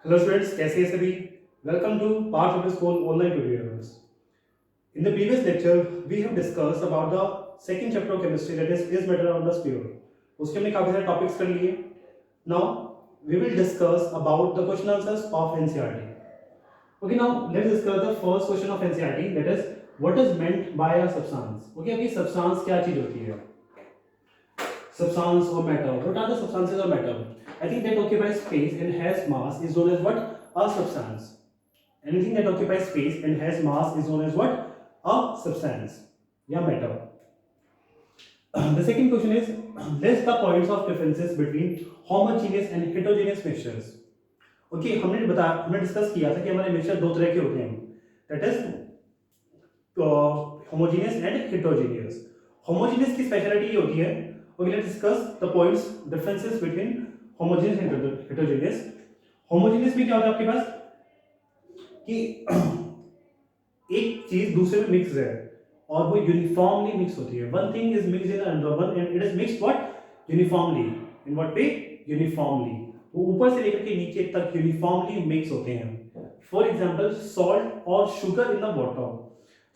Hello students, कैसे हैं सभी? Welcome to Path of the School online tutorials. In the previous lecture, we have discussed about the second chapter of chemistry, that is matter on the sphere. उसके हमने काफी सारे topics कर लिए. Now we will discuss about the question answers of NCERT. Okay, now let's discuss the first question of NCERT, that is what is meant by a substance. Okay, अभी substance क्या चीज होती है? Substance or matter. What are the substances or matter? I think that occupies space and has mass is known as what? A substance. Anything that occupies space and has mass is known as what? A substance. Yeah, matter. The second question is list the points of differences between homogeneous and heterogeneous mixtures. Okay, हमने discuss किया था कि हमारे mixture दो तरह के होते हैं. That is homogeneous and heterogeneous. Homogeneous की स्पेशलिटी ये होती है. Okay, let's discuss the points differences between homogeneous and heterogeneous. Homogeneous में क्या होता है आपके पास कि एक चीज दूसरे में मिक्स है और वो यूनिफॉर्मली मिक्स होती है. One thing is mix in another one and it is mixed what uniformly. In what way? Uniformly. वो ऊपर से लेकर के नीचे तक यूनिफॉर्मली मिक्स होते हैं. फॉर एग्जांपल सॉल्ट और शुगर इन द वाटर.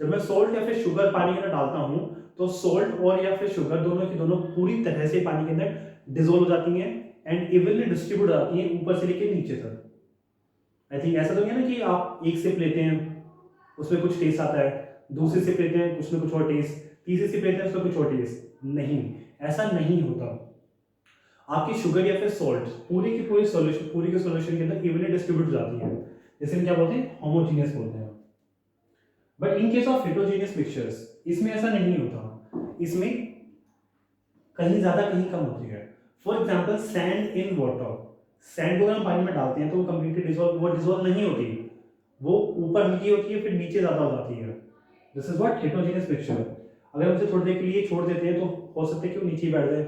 जब मैं सॉल्ट या फिर शुगर पानी के अंदर डालता हूं तो सॉल्ट और या फिर शुगर दोनों की दोनों पूरी तरह से पानी के अंदर डिसॉल्व हो जाती हैं एंड इवनली डिस्ट्रीब्यूट हो जाती हैं ऊपर से लेकर नीचे तक. आई थिंक ऐसा तो नहीं है ना कि आप एक सिप लेते हैं उसमें कुछ टेस्ट आता है, दूसरी सिप लेते हैं उसमें कुछ और टेस्ट, तीसरी सिप लेते हैं उसमें कुछ और टेस्ट. नहीं, ऐसा नहीं होता. आपकी शुगर या फिर सॉल्ट पूरी की पूरी सॉल्यूशन के अंदर इवनली डिस्ट्रीब्यूट हो जाती है, जिसे हम क्या बोलते हैं? होमोजेनियस बोलते हैं. But in case of heterogeneous mixtures इसमें ऐसा नहीं होता. इसमें कहीं ज्यादा कहीं कम होती है. For example sand in water. Sand को अगर हम पानी में डालते हैं तो वो कंप्लीटली डिसॉल्व नहीं होती. वो ऊपर हल्की होती है फिर नीचे ज्यादा हो जाती है. This is what heterogeneous mixture. अगर हम इसे थोड़ी देर के लिए छोड़ देते हैं तो हो सकता है कि वो नीचे ही बैठ जाए,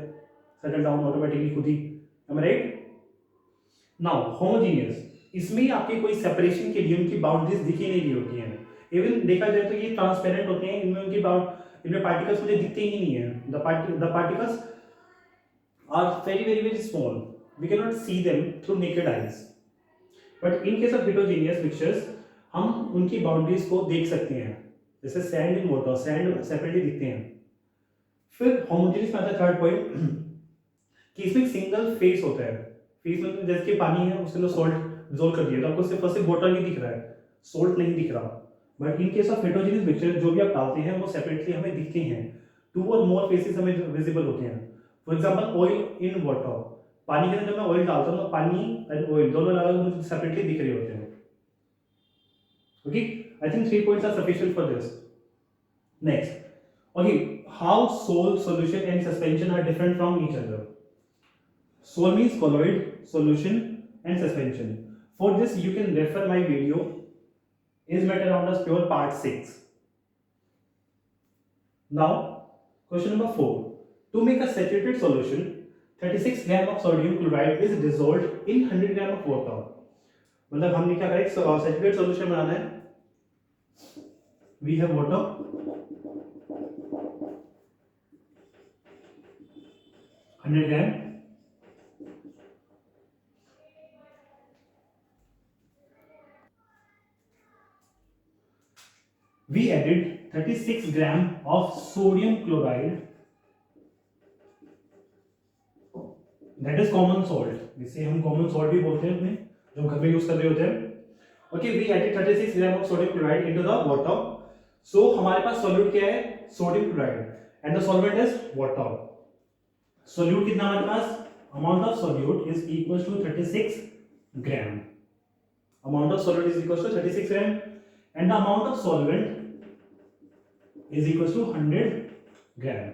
सेटल डाउन ऑटोमेटिकली खुद ही. एम आई राइट? नाउ होमोजेनियस इसमें आपके कोई सेपरेशन के लिए उनकी बाउंड्रीज दिखी नहीं रही होती हैं. इवन देखा जाए तो ये ट्रांसपेरेंट होते हैं. इनमें पार्टिकल्स मुझे दिखते ही नहीं है. The particles are very very very small. We can not see them through naked eyes. But in case of heterogeneous mixtures हम उनकी बाउंड्रीज को देख सकते हैं. जैसे sand in water, sand separately दिखते हैं. फिर होमोजेनियस में आता है थर्ड पॉइंट कि इसमें सिंगल फेस होता है. फेस मतलब जैसे कि पानी है उसके अंदर सॉल्ट डिसॉल्व कर दिया तो आपको सिर्फ वाटर ही दिख रहा है, सॉल्ट नहीं दिख रहा. But in case of heterogeneous mixture जो भी आप डालते हैं वो सेपरेटली हमें दिखते हैं. टू और मोर फेसेस हमें विजिबल होते हैं. For example oil in water. पानी के अंदर जब मैं ऑयल डालता हूँ तो पानी एंड ऑयल दोनों अलग मुझे सेपरेटली दिख रहे होते हैं. Okay, I think 3 points are sufficient for this. Next, okay, how sole solution and suspension are different from each other. Sole means colloid, solution and suspension. For this you can refer my video is matter on the pure part 6. Now question number 4. To make a saturated solution 36 gram of sodium chloride is dissolved in 100 gram of water. मतलब हमने क्या करें? Saturated solution बनाना है. We have water, 100 gram, we added 36 gram of sodium chloride, that is common salt, जिसे हम common salt भी बोलते हैं अपने जो घर में यूज कर रहे होते हैं. Okay, we added 36 gram of sodium chloride into the water. So हमारे पास solute क्या है? Sodium chloride and the solvent is water. Solute कितना हमारे पास? Amount of solute is equals to 36 gram. Amount of solute is equals to 36 gram and the amount of solvent is equals to 100 gram.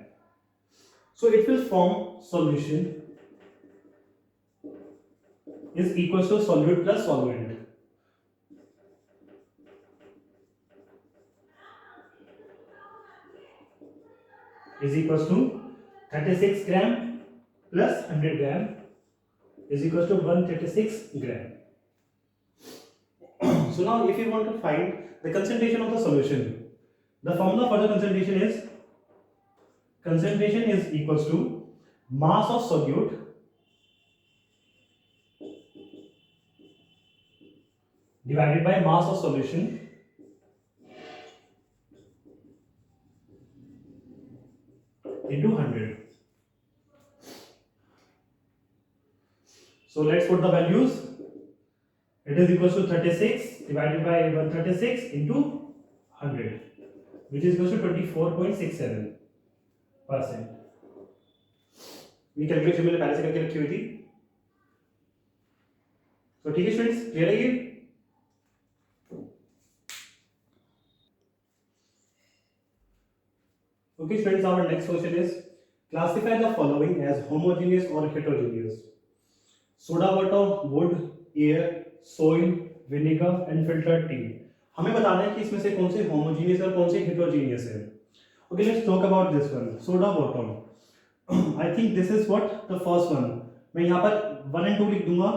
So it will form solution is equals to solute plus solvent. Is equals to 36 gram plus 100 gram is equals to 136 gram. So now if you want to find the concentration of the solution, the formula for the concentration is equals to mass of solute divided by mass of solution into 100. So let's put the values. It is equals to 36 divided by 136 into 100, which is equals to 24.67%. ये calculation मैंने पहले से करके रखी हुई थी. तो ठीक है स्टूडेंट्स, क्लियर है ये? Okay students, our next question is classify the following as homogeneous or heterogeneous. Soda water, wood, air, soil, vinegar and filtered tea. हमें बताना है कि इसमें से कौन से homogeneous और कौन से heterogeneous है. Okay, let's talk about this one. Soda water. I think this is what the first one. मैं यहाँ पर 1 and 2 लिख दूंगा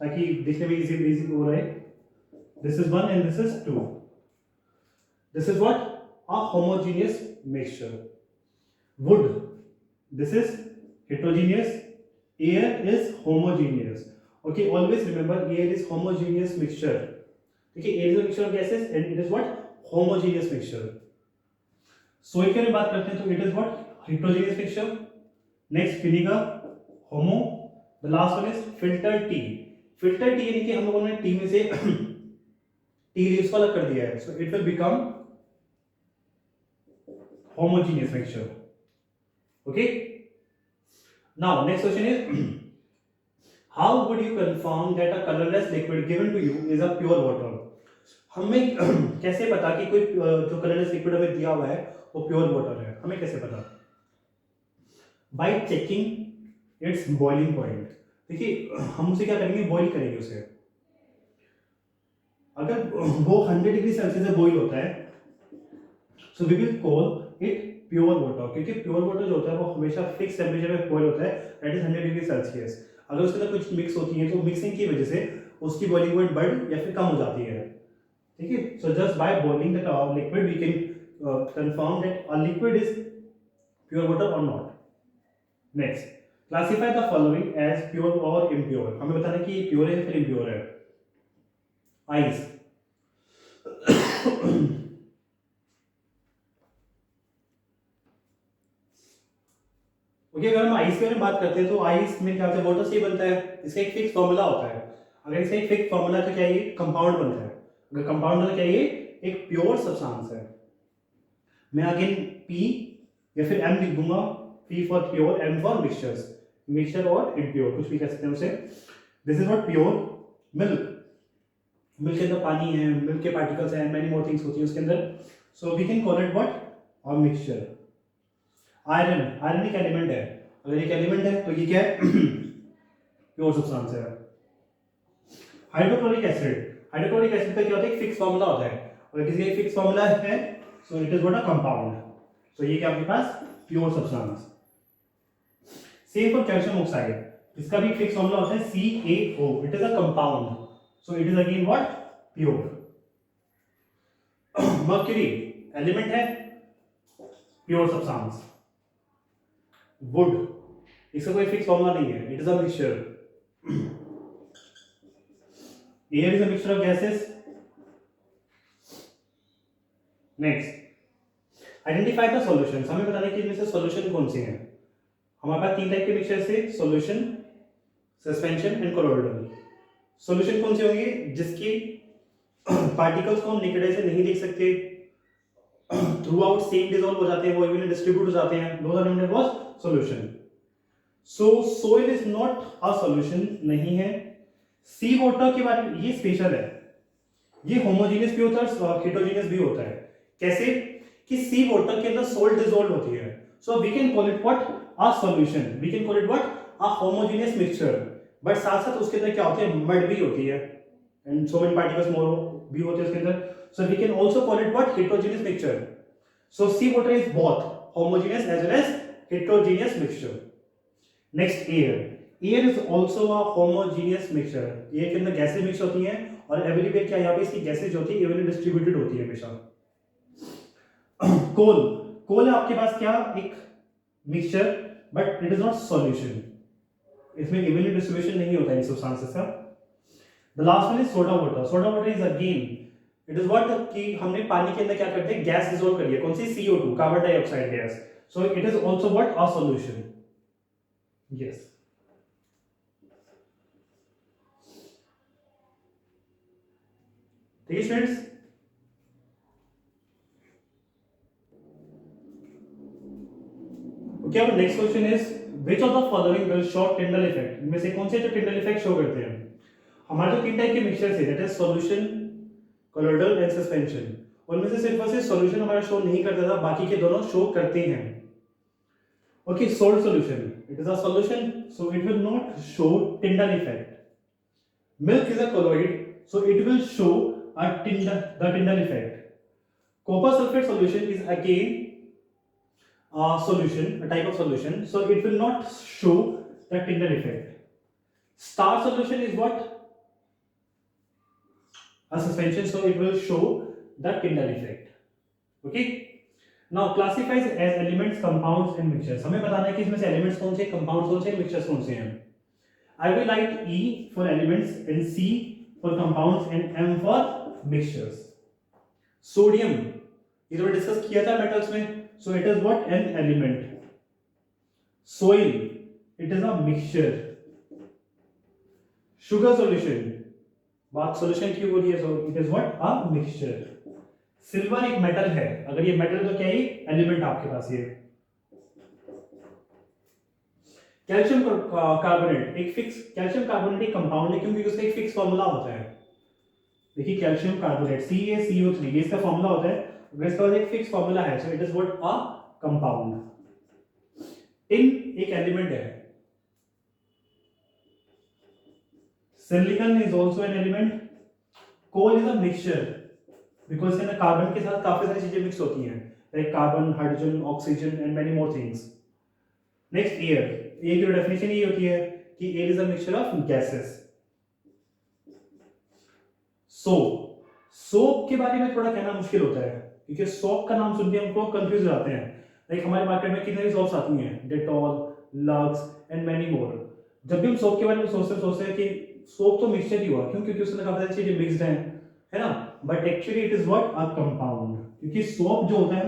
ताकि दिखने में easy हो रहा है. This is 1 and this is 2. This is what? A homogeneous mixture. Wood, this is heterogeneous. Air is homogeneous. Okay, always remember air is homogeneous mixture. Okay, air is a mixture of gases and it is what? Homogeneous mixture. Soil के बारे में बात करते हैं तो it is what? Heterogeneous mixture. Next vinegar, homo. The last one is filtered tea. Filtered tea यानी कि हम लोगों ने टी में से टी लीव्स को अलग कर दिया है. So it will become homogeneous mixture. Okay. Now next question is how would you confirm that a colorless liquid given to you is a pure water? हमें कैसे पता कि कोई जो कलरलेस लिक्विड हमें दिया हुआ है वो प्योर वाटर है? हमें कैसे पता? By checking its boiling point. देखिए हम उसे क्या करेंगे? बॉईल करेंगे उसे. अगर वो 100 डिग्री सेल्सियस से बॉईल होता है so we will call it pure water, क्योंकि प्योर वाटर जो होता है वो हमेशा फिक्स टेम्परेचर में बॉईल होता है, दैट इज 100 डिग्री सेल्सियस. अगर उसके अंदर कुछ मिक्स होती है तो मिक्सिंग की वजह से उसकी बॉइलिंग पॉइंट बढ़ या फिर कम हो जाती है. ठीक है. So just by boiling the liquid we can confirm that a liquid is pure water or not. Next, classify the following as pure or impure. हमें बताना कि प्योर है या फिर इम्प्योर है. आइस. ओके, अगर हम आइस के बारे में बात करते हैं तो आइस में क्या होता है? वाटर से ही बनता है. इसका एक फिक्स फॉर्मूला होता है. अगर इसका एक फिक्स फॉर्मूला है तो क्या ये कंपाउंड बनता है. अगर कंपाउंड है तो क्या ये एक प्योर सब्सटेंस है. मैं अगेन पी या फिर एम लिख दूंगा. P for pure, M for mixtures. Mixture और इम्प्योर कुछ भी कह सकते हैं उसे. This is what pure. Milk. Milk के अंदर पानी है, मिल्क के पार्टिकल्स हैं, मेनी मोर थिंग्स होती है उसके अंदर. So we can call it what? A mixture. Iron. Iron एक एलिमेंट है. अगर एक एलिमेंट है तो ये क्या है? प्योर सब्सटेंस है. Hydrochloric acid. हाइड्रोक्लोरिक एसिड का क्या होता है? एक फिक्स फार्मूला होता है. अगर किसी का एक फिक्स फार्मूला है so it is what? A compound. So ये क्या आपके पास? Pure substance. Same for calcium oxide. इसका भी फिक्स फार्मूला होता है CaO. It is a compound. So it is again what? Pure. Mercury element है, प्योर सब्सटेंस. वुड, इसका कोई फिक्स फॉर्मूला नहीं है, it is a mixture. Air is a mixture of gases. Next, identify the solutions. हमें बताना है कि इनमें से सॉल्यूशन कौन से हैं. हमारे पास 3 टाइप के मिक्सचर से solution, suspension and colloidal. Solution कौन से होंगे? जिसकी पार्टिकल्स को हम लिक्विड से नहीं देख सकते, थ्रू आउट सेम डिसॉल्व हो जाते हैं, वो इवनली डिस्ट्रीब्यूट हो जाते हैं. Those are named as solution. So soil is not a solution, नहीं है. सी वाटर के बारे में ये स्पेशल है. ये होमोजेनियस भी होता है और हेटेरोजेनियस भी होता है. कैसे? कि सी वाटर के अंदर सोल्ट डिसॉल्व होती है. So we can call it what? A solution. We can call it what? A homogeneous mixture. But साथ साथ उसके अंदर क्या होती है? मड भी होती है and so many particles more भी होते हैं उसके अंदर. So we can also call it what? Heterogeneous mixture. So sea water is both homogeneous as well as heterogeneous mixture. Next, air. Air is also a homogeneous mixture. Air के अंदर gases mix होती हैं और everywhere क्या यहाँ पे इसकी gases जो होती है इवनली डिस्ट्रीब्यूटेड होती है हमेशा. कोल. कोल है आपके पास क्या? एक mixture, but it is not solution. इसमें इवनली डिस्ट्रीब्यूशन नहीं होता है इन सब्सटेंसेस का. The last one is soda water. Soda water is again it is what कि हमने पानी के अंदर क्या करते हैं, गैस डिसॉल्व करी है. कौन सी? CO2, carbon dioxide gas. So it is also what a solution. Yes. ठीक है स्टूडेंट्स. ओके, अब next question is which of the following will show Tyndall effect. इनमें से कौन से जो टिंडल इफेक्ट शो करते हैं? हमारे जो तीन टाइप के मिक्सचर्स है, that is solution, colloidal and suspension. उनमें से सिर्फ और सिर्फ सॉल्यूशन हमारा शो नहीं करता था, बाकी के दोनों शो करते हैं. Okay, salt solution, it is a solution, so it will not show Tyndall effect. Milk is a colloid, so it will show the Tyndall effect. Copper sulfate solution is again a solution, a type of solution, so it will not show the Tyndall effect. Star solution is what? A suspension, so it will show the Tyndall effect. Okay. Now classifies as elements, compounds and mixtures. हमें बताना है कि इसमें से elements कौन से, compounds कौन से, mixtures कौन से हैं. I will write E for elements and C for compounds and M for mixtures. Sodium, ये तो डिस्कस किया था मेटल्स में, so it is what? An element. Soil, it is a mixture. Sugar solution, बात solution की हो रही है, so it is what? A mixture. Silver एक मेटल है, अगर ये मेटल तो क्या है? एलिमेंट आपके पास ये. कैल्शियम कार्बोनेट एक फिक्स, कैल्शियम कार्बोनेट एक कंपाउंड है क्योंकि उसका एक फिक्स फॉर्मूला होता है. देखिए कैल्शियम कार्बोनेट CaCO3, ये इसका फॉर्मूला होता है, अगर इसका एक फिक्स फॉर्मूला है, so it is what? A compound. Tin एक एलिमेंट है. Silicon is also an element. Coal is a mixture because इसके अंदर कार्बन के साथ काफी सारी चीजें मिक्स होती हैं, like carbon, hydrogen, oxygen and many more things. Next air, air की डेफिनेशन ये होती है कि air is a mixture of gases. Soap के बारे में थोड़ा कहना मुश्किल होता है क्योंकि सोप का नाम सुन के हमको कंफ्यूज हो जाते हैं. लाइक हमारे मार्केट में कितने सोप्स आती हैं, डेटॉल, लक्स एंड मेनी मोर. जब भी हम सोप के बारे में सोचते हैं कि सोप तो मिक्सचर ही हुआ, क्यों? क्योंकि उसमें काफी सारी चीजें मिक्स्ड हैं, है ना. But actually it is what? A compound. क्योंकि सोप जो होता है,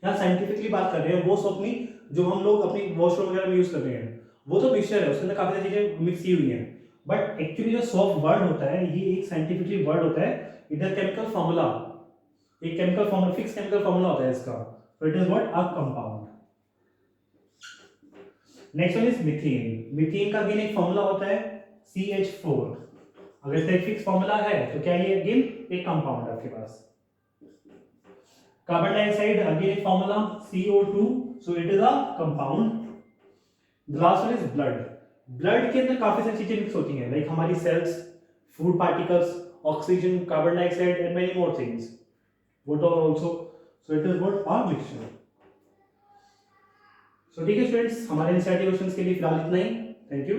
यहाँ साइंटिफिकली बात कर रहे हैं, वो सोप नहीं जो हम लोग अपनी वॉशरूम वगैरह में यूज कर रहे हैं, वो तो मिक्सचर है, उसके अंदर काफी सारी चीजें मिक्स की हुई हैं. बट एक्चुअली जो सोप वर्ड होता है, ये एक साइंटिफिकली वर्ड होता है. इट इज केमिकल फॉर्मूला, एक chemical formula, fix chemical formula होता है इसका. सो it is what? A compound. Next one is methane. Methane का अगेन एक फॉर्मूला होता है CH4. अगर इसका एक फिक्स फॉर्मूला है तो क्या ये अगेन एक कंपाउंड है आपके पास. कार्बन डाइऑक्साइड अगेन एक formula CO2, so it is a compound. The last one is blood. Blood के अंदर काफी सारी चीजें मिक्स होती हैं, लाइक हमारी cells, food particles, oxygen, carbon dioxide and many more things. Water also, so it is what? A mixture. सो ठीक है स्टूडेंट्स, हमारे एनसीईआरटी क्वेश्चंस के लिए फिलहाल इतना ही. Thank you.